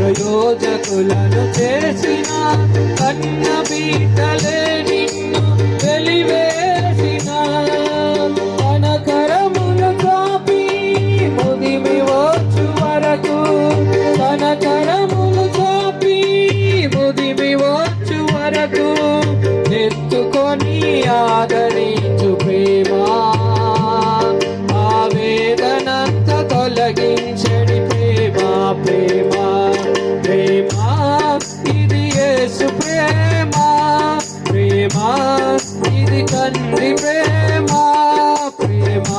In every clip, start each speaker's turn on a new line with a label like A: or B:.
A: ప్రయోజకులను చేసిన కన్న బిడ్డలే నిన్ను వెలివేసిన తన కరములు చాపి ముదిమి వచ్చు వరకు తన కరములు చాపి ముదిమి వచ్చు వరకు ఎత్తుకొని ఆదరించు ప్రేమ ఆవేదనంత తొలగించడి ప్రేమ ప్రేమ ప్రేమ ఇది యేసు ప్రేమ ప్రేమ ఇది తండ్రి ప్రేమ ప్రేమ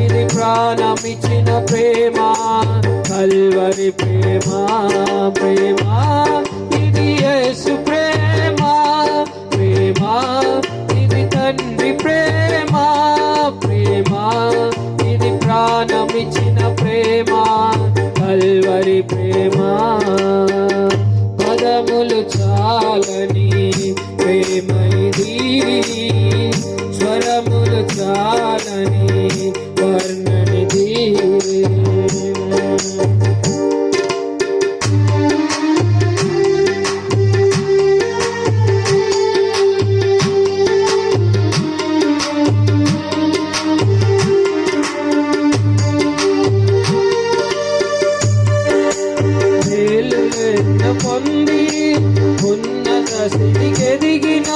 A: ఇది ప్రాణమిచ్చిన ప్రేమ కల్వరి ప్రేమ ప్రేమ ఇది యేసు ప్రేమ ప్రేమ ఇది తండ్రి ప్రేమ ప్రేమ ఇది ప్రాణమిచ్చిన ప్రేమ కల్వరి ప్రేమ పదములు చాలని ప్రేమ ఇది స్వరములు చాలని వర్ణనిది పొంది ఉన్నత స్థితికెదిగిన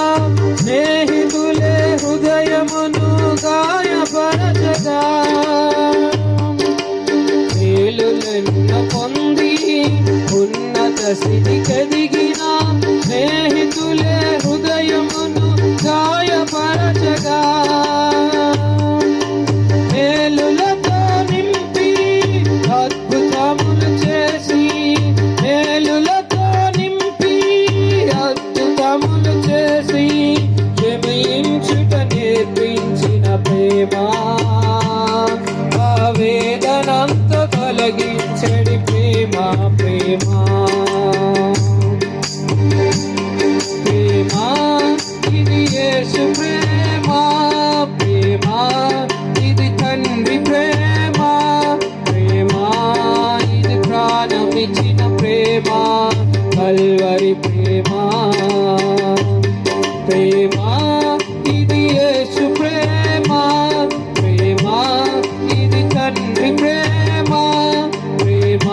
A: స్నేహితులే హృదయమును గాయపరచగా మేలులెన్నో పొంది ఉన్నత స్థితికెదిగిన స్నేహితులే హృదయమును గాయపరచగా మేలులతో నింపి అద్భుతములు చేసి మేలులతో నింపి అద్భుతములు చేసి క్షమించుట నేర్పించిన ప్రేమ ఆవేదనంత తొలగించడి ప్రేమ ప్రేమ ప్రేమ ఇది యేసు ప్రేమ ప్రేమ ఇది తండ్రి ప్రేమ ప్రేమ ఇది ప్రాణమిచ్చిన ప్రేమ కల్వరి ప్రేమ ప్రేమ ఇది యేసు ప్రేమ ప్రేమ ఇది తండ్రి ప్రేమ ప్రేమ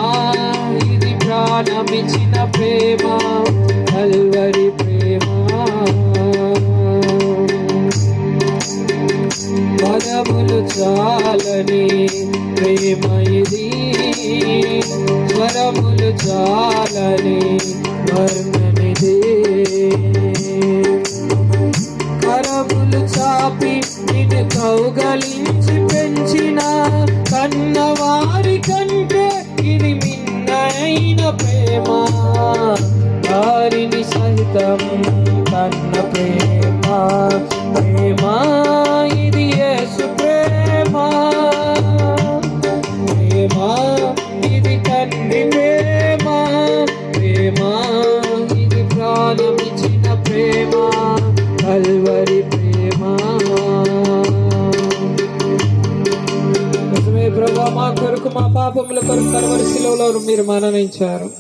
A: ఇది ప్రాణమిచ్చిన ప్రేమ కల్వరి ప్రేమ పదములు చాలని ప్రేమ ఇది స్వరములు చాలని వర్ణనిది కరములు చాపి నిన్ను కౌగలించి పెంచిన కన్నవారి కంటే ఇది మిన్నైన ప్రేమ వారిని సహితం కన్న ప్రేమ ప్రేమ ఇది యేసు ప్రేమ ప్రేమ ఇది తండ్రి ప్రేమ ప్రేమ ఇది ప్రాణమిచ్చిన ప్రేమ కల్వరి ప్రేమ నిజమే ప్రభువా మా కొరకు మా పాపముల కొరకు కల్వరి శిలువలో మీరు మరణించారు.